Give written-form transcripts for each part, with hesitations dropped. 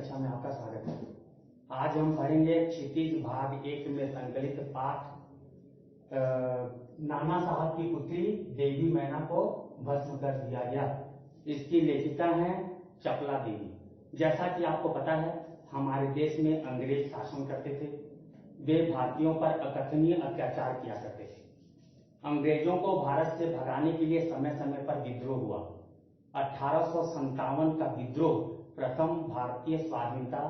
कक्षा में आपका स्वागत है। आज हम पढ़ेंगे क्षितिज भाग 1 में संकलित पाठ नाना साहब की पुत्री देवी मैना को भस्म कर दिया गया। इसकी लेखिका हैं चपला देवी। जैसा कि आपको पता है, हमारे देश में अंग्रेज शासन करते थे। वे भारतीयों पर अकथनीय अत्याचार किया करते थे। अंग्रेजों को भारत से भगाने के लिए समय समय पर विद्रोह हुआ। 1857 का विद्रोह प्रथम भारतीय स्वाधीनता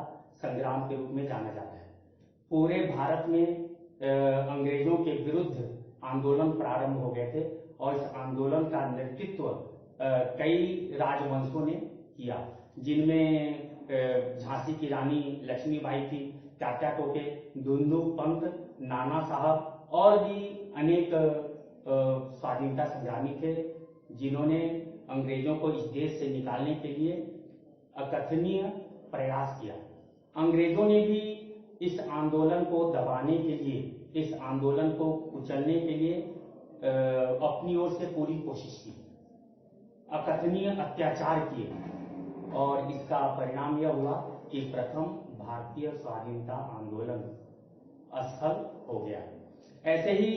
संग्राम के रूप में जाना जाता है। पूरे भारत में अंग्रेजों के विरुद्ध आंदोलन प्रारंभ हो गए थे और इस आंदोलन का नेतृत्व कई राजवंशों ने किया, जिनमें झांसी की रानी लक्ष्मीबाई थी, तात्या टोपे, दुंदू पंत, नाना साहब और भी अनेक स्वाधीनता संग्रामी थे, जिन्होंने अंग्रेजों को इस देश से निकालने के लिए अकथनीय प्रयास किया। अंग्रेजों ने भी इस आंदोलन को दबाने के लिए, इस आंदोलन को कुचलने के लिए अपनी ओर से पूरी कोशिश की, अकथनीय अत्याचार किए और इसका परिणाम यह हुआ कि प्रथम भारतीय स्वाधीनता आंदोलन असफल हो गया। ऐसे ही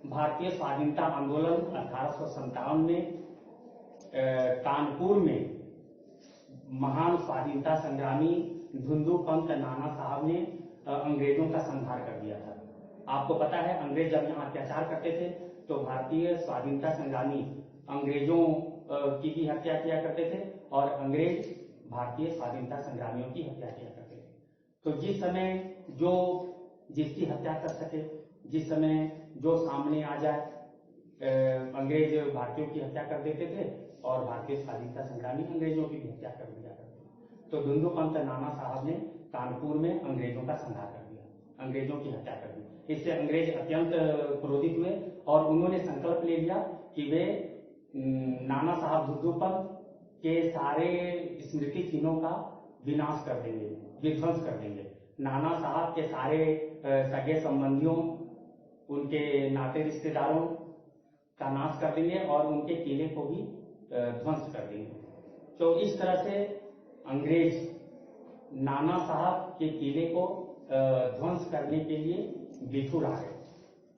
भारतीय स्वाधीनता आंदोलन 1857 में कानपुर में महान स्वाधीनता संग्रामी धुंदू पंत नाना साहब ने अंग्रेजों का संहार कर दिया था। आपको पता है, अंग्रेज जब यहाँ अत्याचार करते थे तो भारतीय स्वाधीनता संग्रामी अंग्रेजों की भी हत्या किया करते थे और अंग्रेज भारतीय स्वाधीनता संग्रामियों की हत्या किया करते थे। तो जिस समय जो जिसकी हत्या कर सके, जिस समय जो सामने आ जाए, अंग्रेज भारतीयों की हत्या कर देते थे और भारतीय स्वाधीनता संग्रामी अंग्रेजों की भी हत्या कर दिया करते थे। तो धुंदू पंत नाना साहब ने कानपुर में अंग्रेजों का संहार कर दिया, अंग्रेजों की हत्या कर दी। इससे अंग्रेज अत्यंत क्रोधित हुए और उन्होंने संकल्प ले लिया कि वे नाना साहब धुंदू पंत के सारे स्मृति चिन्हों का विनाश कर देंगे, विध्वंस कर देंगे। नाना साहब के सारे सगे संबंधियों, उनके नाते रिश्तेदारों का नाश कर देंगे और उनके किले को भी ध्वंस कर देंगे। तो इस तरह से अंग्रेज नाना साहब के किले को ध्वंस करने के लिए बिठूर आ गए।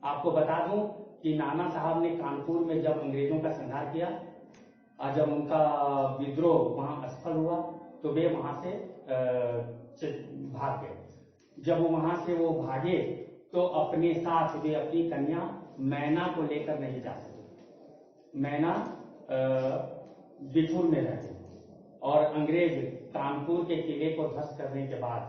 आपको बता दूं कि नाना साहब ने कानपुर में जब अंग्रेजों का संहार किया और जब उनका विद्रोह वहां असफल हुआ तो वे वहां से भाग गए। जब वहां से वो भागे तो अपने साथ वे अपनी कन्या मैना को लेकर नहीं जा सके। मैना बिठूर में रह गई और अंग्रेज कानपुर के किले को ध्वस्त करने के बाद,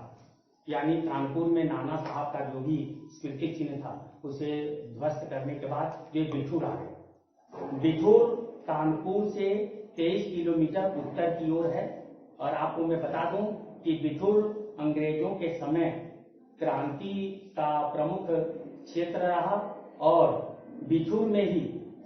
यानी कानपुर में नाना साहब का जो भी स्मृति चिन्ह था उसे ध्वस्त करने के बाद वे बिठूर आ गए। बिठूर कानपुर से 23 किलोमीटर उत्तर की ओर है और आपको मैं बता दूं कि बिठूर अंग्रेजों के समय क्रांति का प्रमुख क्षेत्र रहा और बिठूर में ही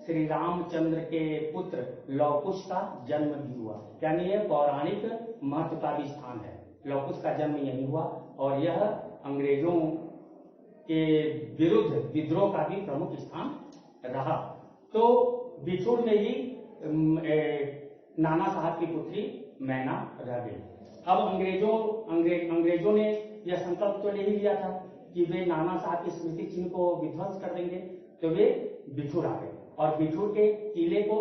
श्री रामचंद्र के पुत्र लव कुश का जन्म भी हुआ। यानी यह पौराणिक महत्व का भी स्थान है। लव कुश का जन्म यही हुआ और यह अंग्रेजों के विरुद्ध विद्रोह का भी प्रमुख स्थान रहा। तो बिठूर में ही नाना साहब की पुत्री मैना रह गई। अब अंग्रेजों ने यह संकल्प तो ले ही लिया था कि वे नाना साहब के स्मृति चिन्ह को विध्वंस कर देंगे, तो वे बिठूर आ गए और बिठूर के किले को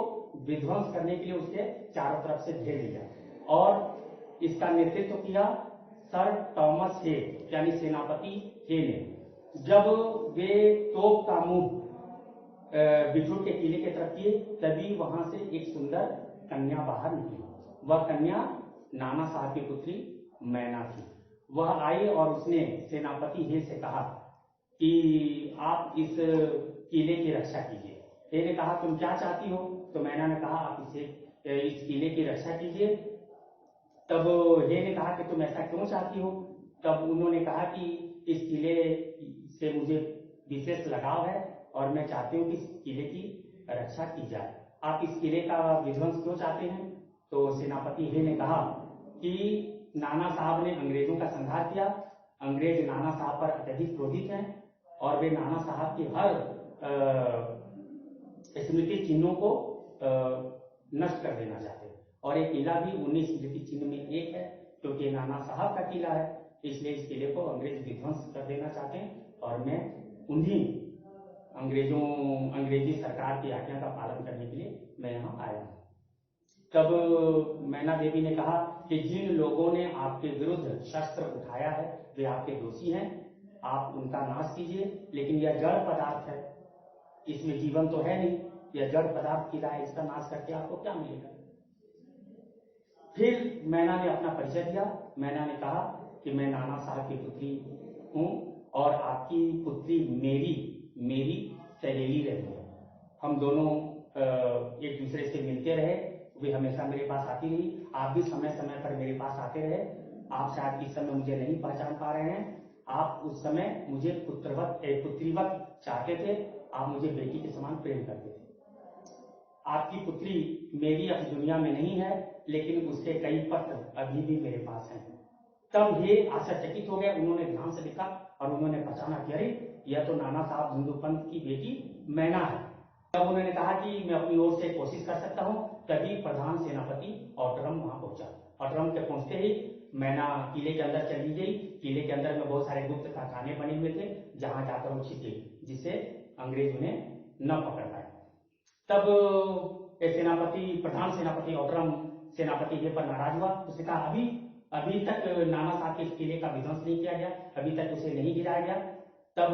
विध्वंस करने के लिए उसके चारों तरफ से घेर लिया और इसका नेतृत्व किया सर थॉमस हे, यानी सेनापति हे ने। जब वे तोप का मुंह बिठूर के किले की तरफ किए तभी वहां से एक सुंदर कन्या बाहर निकली। वह कन्या नाना साहब की पुत्री मैना थी। वह आई और उसने सेनापति हे से कहा कि आप इस किले की रक्षा कीजिए। हे ने कहा, तुम क्या चाहती हो? तो मैना ने कहा, आप इस किले की रक्षा कीजिए। तब हे ने कहा कि तुम ऐसा क्यों चाहती हो? तब उन्होंने कहा कि इस किले से मुझे विशेष लगाव है और मैं चाहती हूँ कि इस किले की रक्षा की जाए। आप इस किले का विध्वंस क्यों चाहते हैं? तो सेनापति हे ने कहा कि नाना साहब ने अंग्रेजों का संहार किया, अंग्रेज नाना साहब पर अत्यधिक क्रोधित हैं और वे नाना साहब की हर स्मृति चिन्हों को नष्ट कर देना चाहते हैं और एक किला भी 19 स्मृति चिन्ह में एक है, क्योंकि नाना साहब का किला है, इसलिए इस किले को अंग्रेज विध्वंस कर देना चाहते हैं और मैं उन्हीं अंग्रेजी सरकार की आज्ञा का पालन करने के लिए मैं यहाँ आया हूँ। तब मैना देवी ने कहा कि जिन लोगों ने आपके विरुद्ध शस्त्र उठाया है वे आपके दोषी हैं, आप उनका नाश कीजिए, लेकिन यह जड़ पदार्थ है, इसमें जीवन तो है नहीं, यह जड़ पदार्थ किला है, इसका नाश करके आपको क्या मिलेगा। फिर मैना ने अपना परिचय दिया। मैना ने कहा कि मैं नाना साहब की पुत्री हूँ और आपकी पुत्री मेरी सहेली रही है। हम दोनों एक दूसरे से मिलते रहे, वे हमेशा मेरे पास आती रही, आप भी समय समय पर मेरे पास आते रहे। आप शायद इस समय मुझे नहीं पहचान पा रहे हैं, आप उस समय मुझे पुत्रीवत चाहते थे, आप मुझे बेटी के समान प्रेम करते थे। आपकी पुत्री मेरी अब दुनिया में नहीं है, लेकिन उसके कई पत्र अभी भी मेरे पास हैं। तब ये आश्चर्यचकित हो गए, उन्होंने ध्यान से देखा और उन्होंने पहचाना कि अरे यह तो नाना साहब धुंधुपंत की बेटी मैना है। तब उन्होंने कहा कि मैं अपनी ओर से कोशिश कर सकता हूँ। तभी प्रधान सेनापति ऑटरम वहां पहुंचा। ऑटरम के पहुंचते ही मैना किले के अंदर चली गई। किले के अंदर में बहुत सारे गुप्त कारखाने बने हुए थे, जहां जाकर वो छिप गई, जिससे अंग्रेज उन्हें न पकड़ पाए। तब प्रधान सेनापति ऑटरम सेनापति ये पर नाराज हुआ। उसने कहा अभी तक नाना साहब के किले का विध्वंस नहीं किया गया, अभी तक उसे नहीं गिराया गया। तब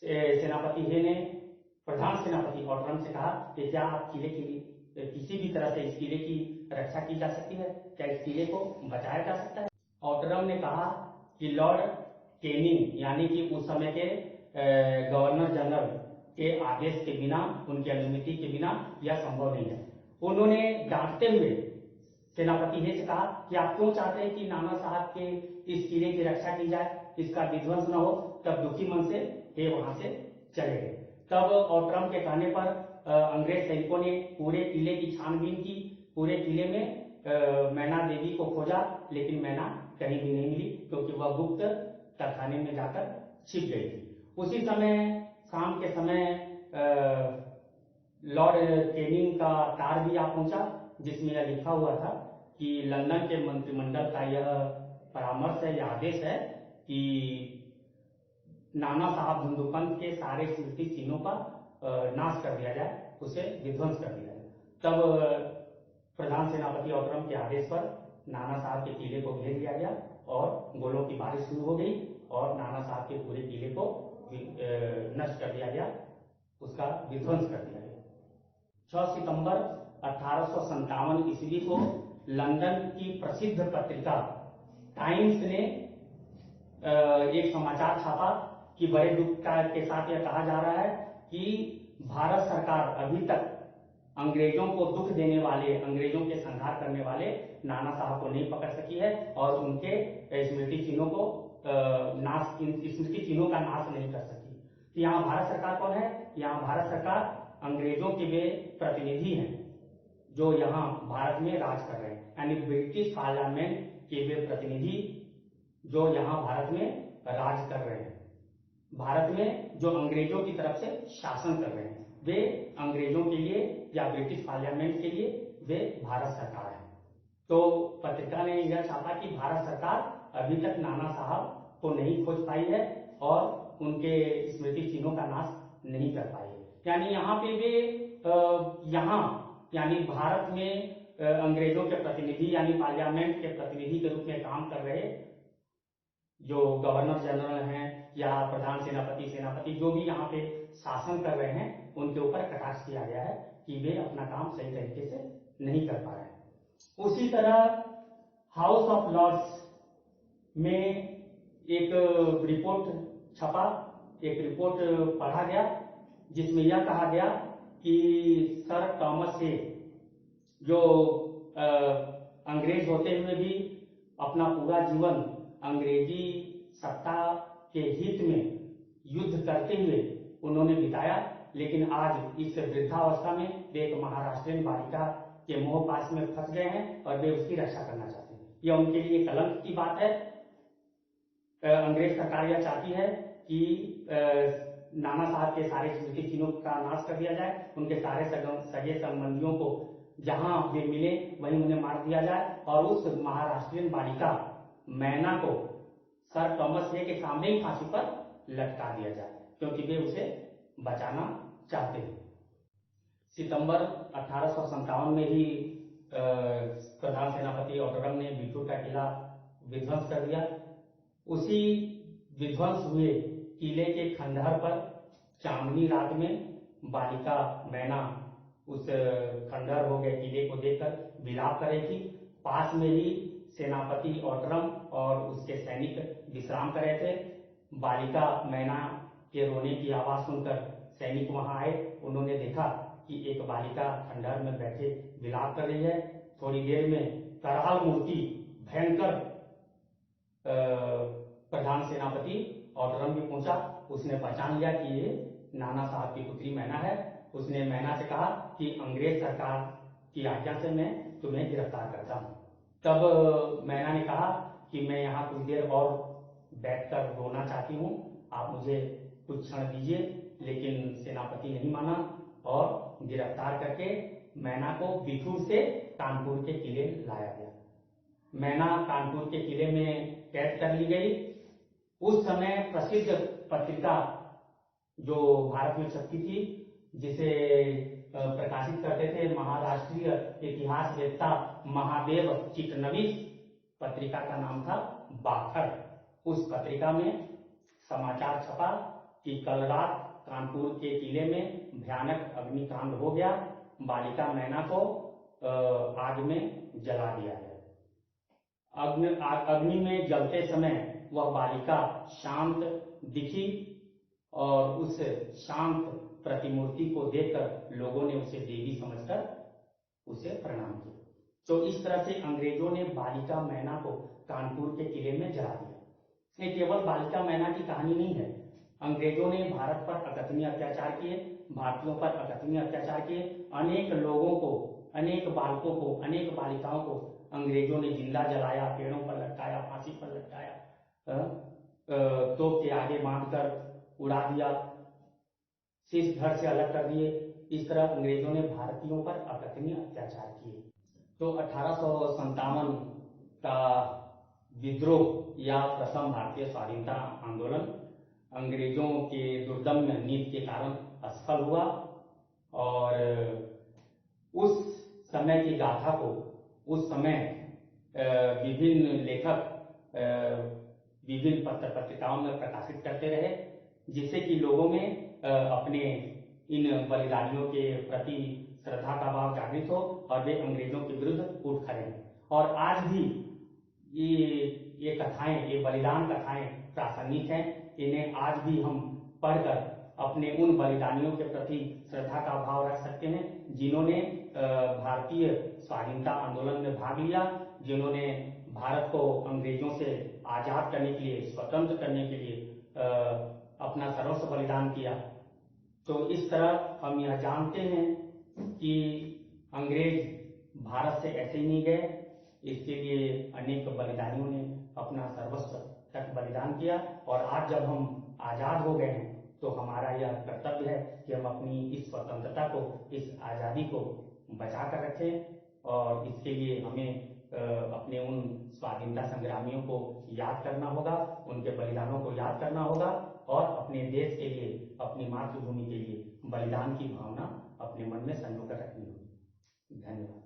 सेनापति हे ने प्रधान सेनापति ऑटरम से कहा कि क्या आप किले की किसी भी तरह से इस किले की रक्षा की जा सकती है, क्या इस किले को बचाया जा सकता है। ऑटरम ने कहा कि लॉर्ड कैनिंग यानी कि उस समय के गवर्नर जनरल के आदेश के बिना, उनकी अनुमति के बिना यह संभव नहीं है। उन्होंने डांटते हुए सेनापति हे से कहा कि आप क्यों चाहते हैं कि नाना साहब के इस किले की रक्षा की जाए, इसका विध्वंस न हो। तब दुखी मन से हे वहां से चले गए। तब ऑटरम के कहने पर अंग्रेज सैनिकों ने पूरे किले की छानबीन की। पूरे किले में मैना देवी को खोजा, लेकिन मैना कहीं भी नहीं मिली, क्योंकि वह गुप्त कारखाने में जाकर छिप गई थी। उसी समय शाम के समय लॉर्ड कैनिंग का तार भी आ पहुंचा, जिसमें यह लिखा हुआ था कि लंदन के मंत्रिमंडल का यह परामर्श है, यह आदेश है कि नाना साहब धुंधुपंत के सारे स्मृति चिन्हों का नाश कर दिया जाए, उसे विध्वंस कर दिया जाए। तब प्रधान सेनापति ऑटरम के आदेश पर नाना साहब के किले को घेर लिया गया और गोलों की बारिश शुरू हो गई और नाना साहब के पूरे किले को नष्ट कर दिया गया, उसका विध्वंस कर दिया गया। 6 सितंबर 1857 ईस्वी को लंदन की प्रसिद्ध पत्रिका टाइम्स ने एक समाचार छापा कि बड़े दुख के साथ यह कहा जा रहा है कि भारत सरकार अभी तक अंग्रेजों को दुख देने वाले, अंग्रेजों के संहार करने वाले नाना साहब को नहीं पकड़ सकी है और उनके स्मृति चिन्हों को स्मृति चिन्हों का नाश नहीं कर सकी। तो यहाँ भारत सरकार कौन है? यहाँ भारत सरकार अंग्रेजों के वे प्रतिनिधि हैं जो यहाँ भारत में राज कर रहे हैं, यानी ब्रिटिश पार्लियामेंट के वे प्रतिनिधि जो यहाँ भारत में राज कर रहे हैं। भारत में जो अंग्रेजों की तरफ से शासन कर रहे हैं, वे अंग्रेजों के लिए या ब्रिटिश पार्लियामेंट के लिए वे भारत सरकार है। तो पत्रिका ने यह छापा कि भारत सरकार अभी तक नाना साहब को नहीं खोज पाई है और उनके स्मृति चिन्हों का नाश नहीं कर पाई है। यानी यहाँ पे वे यानी भारत में अंग्रेजों के प्रतिनिधि यानी पार्लियामेंट के प्रतिनिधि के रूप में काम कर रहे जो गवर्नर जनरल हैं या प्रधान सेनापति जो भी यहाँ पे शासन कर रहे हैं, उनके ऊपर कटाक्ष किया गया है कि वे अपना काम सही तरीके से नहीं कर पा रहे हैं। उसी तरह हाउस ऑफ लॉर्ड्स में एक रिपोर्ट छपा, एक रिपोर्ट पढ़ा गया, जिसमें यह कहा गया कि सर थॉमस हे जो अंग्रेज होते हुए भी अपना पूरा जीवन अंग्रेजी सत्ता के हित में युद्ध करते हुए उन्होंने बिताया, लेकिन आज इस वृद्धावस्था में वे एक महाराष्ट्रीयन बालिका के मोह पास में फंस गए हैं और वे उसकी रक्षा करना चाहते हैं। यह उनके लिए कलंक की बात है। अंग्रेज सरकार यह चाहती है कि नाना साहब के सारे स्मृति चिन्हों का नाश कर दिया जाए, उनके सारे सगे संबंधियों को जहां वे मिले वहीं उन्हें मार दिया जाए और उस महाराष्ट्रियन बालिका मैना को सर थॉमस ये के सामने ही फांसी पर लटका दिया जाए, क्योंकि वे उसे बचाना चाहते थे। सितंबर 1857 में ही प्रधान सेनापति औडरम ने बिठूर का किला विध्वंस कर दिया। उसी विध्वंस हुए किले के खंडहर पर चांदनी रात में बालिका मैना उस खंडहर हो गए किले को देखकर विलाप कर रही थी। पास में ही सेनापति औडरम और उसके सैनिक विश्राम कर रहे थे। बालिका मैना के रोने की आवाज सुनकर सैनिक वहां आए। उन्होंने देखा कि एक बालिका खंडहर में बैठे विलाप कर रही है। थोड़ी देर में कराल मूर्ति भयंकर प्रधान सेनापति औडरम भी पहुंचा। उसने पहचान लिया कि ये नाना साहब की पुत्री मैना है। उसने मैना से कहा कि अंग्रेज सरकार की आज्ञा से मैं तुम्हें गिरफ्तार करता हूं। तब मैना ने कहा कि मैं यहाँ कुछ देर और बैठकर रोना चाहती हूँ, आप मुझे कुछ क्षण दीजिए। लेकिन सेनापति नहीं माना और गिरफ्तार करके मैना को बिठूर से कानपुर के किले लाया गया। मैना कानपुर के किले में कैद कर ली गई। उस समय प्रसिद्ध पत्रिका जो भारत में छपती थी, जिसे प्रकाशित करते थे महाराष्ट्रीय इतिहास वेत्ता महादेव चिटनवीस, पत्रिका का नाम था बाखर। उस पत्रिका में समाचार छपा कि कल रात कानपुर के किले में भयानक अग्निकांड हो गया, बालिका मैना को आग में जला दिया गया। अग्नि में जलते समय वह बालिका शांत दिखी और उस शांत प्रतिमूर्ति को देखकर लोगों ने उसे देवी समझकर उसे प्रणाम किया। तो इस तरह से अंग्रेजों ने बालिका मैना को कानपुर के किले में जला दिया। ये केवल बालिका मैना की कहानी नहीं है। अंग्रेजों ने भारत पर अकथनीय अत्याचार किए, भारतीयों पर अकथनीय अत्याचार किए। अनेक लोगों को, अनेक बालकों को, अनेक बालिकाओं को अंग्रेजों ने जिंदा जलाया, पेड़ों पर लटकाया, फांसी पर लटकाया, तोप के आगे बांधकर उड़ा दिया, शीश धड़ से अलग कर दिए। इस तरह अंग्रेजों ने भारतीयों पर अकथनीय अत्याचार किए। तो 1857 का विद्रोह या प्रथम भारतीय स्वाधीनता आंदोलन अंग्रेजों के दुर्दम्य नीति के कारण असफल हुआ और उस समय की गाथा को उस समय विभिन्न लेखक विभिन्न पत्र पत्रिकाओं में प्रकाशित करते रहे, जिससे कि लोगों में अपने इन बलिदानियों के प्रति श्रद्धा का भाव जागृत हो और वे अंग्रेजों के विरुद्ध उठ खड़े हैं। और आज भी ये कथाएं, ये बलिदान कथाएं प्रासंगिक हैं। इन्हें आज भी हम पढ़कर अपने उन बलिदानियों के प्रति श्रद्धा का भाव रख सकते हैं, जिन्होंने भारतीय स्वाधीनता आंदोलन में भाग लिया, जिन्होंने भारत को अंग्रेजों से आजाद करने के लिए, स्वतंत्र करने के लिए अपना सर्वस्व बलिदान किया। तो इस तरह हम यह जानते हैं कि अंग्रेज भारत से ऐसे ही नहीं गए, इसके लिए अनेक बलिदानियों ने अपना सर्वस्व तक बलिदान किया। और आज जब हम आजाद हो गए हैं तो हमारा यह कर्तव्य है कि हम अपनी इस स्वतंत्रता को, इस आजादी को बचा कर रखें और इसके लिए हमें अपने उन स्वाधीनता संग्रामियों को याद करना होगा, उनके बलिदानों को याद करना होगा और अपने देश के लिए, अपनी मातृभूमि के लिए बलिदान की भावना अपने मन में संजो कर रखनी होगी। धन्यवाद।